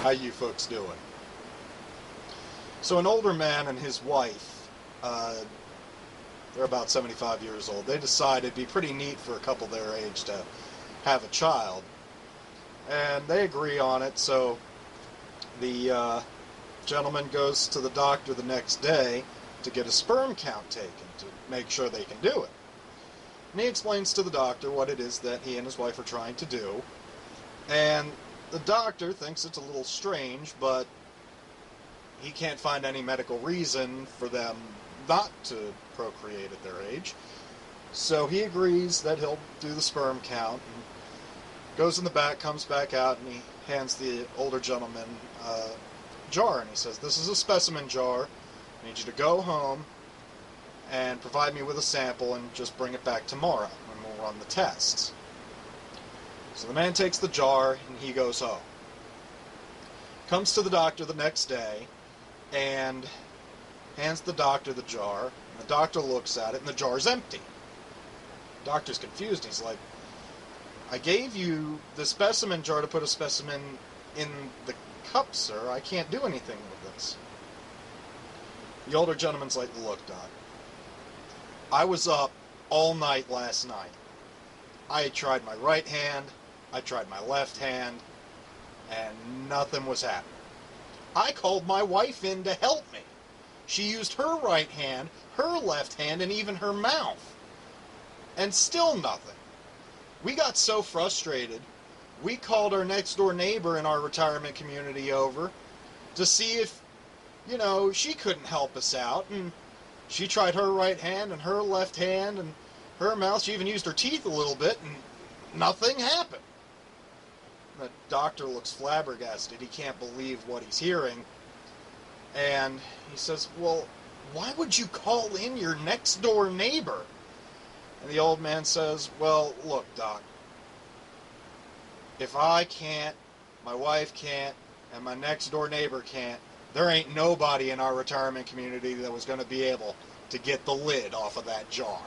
How you folks doing? So an older man and his wife, they're about 75 years old. They decided it'd be pretty neat for a couple their age to have a child. And they agree on it, so the gentleman goes to the doctor the next day to get a sperm count taken to make sure they can do it. And he explains to the doctor what it is that he and his wife are trying to do. And the doctor thinks it's a little strange, but he can't find any medical reason for them not to procreate at their age. So he agrees that he'll do the sperm count, and goes in the back, comes back out, and he hands the older gentleman a jar, and he says, "This is a specimen jar. I need you to go home and provide me with a sample and just bring it back tomorrow, and we'll run the tests." So the man takes the jar, and he goes home. Comes to the doctor the next day, and hands the doctor the jar, and the doctor looks at it, and the jar's empty. The doctor's confused. He's like, "I gave you the specimen jar to put a specimen in the cup, sir. I can't do anything with this." The older gentleman's like, "Look, Doc, I was up all night last night. I tried my right hand, I tried my left hand, and nothing was happening. I called my wife in to help me. She used her right hand, her left hand, and even her mouth. And still nothing. We got so frustrated, we called our next door neighbor in our retirement community over to see if, she couldn't help us out. And she tried her right hand and her left hand and her mouth. She even used her teeth a little bit, and nothing happened." The doctor looks flabbergasted. He can't believe what he's hearing. And he says, "Well, why would you call in your next door neighbor?" And the old man says, "Well, look, Doc, if I can't, my wife can't, and my next door neighbor can't, there ain't nobody in our retirement community that was going to be able to get the lid off of that jar."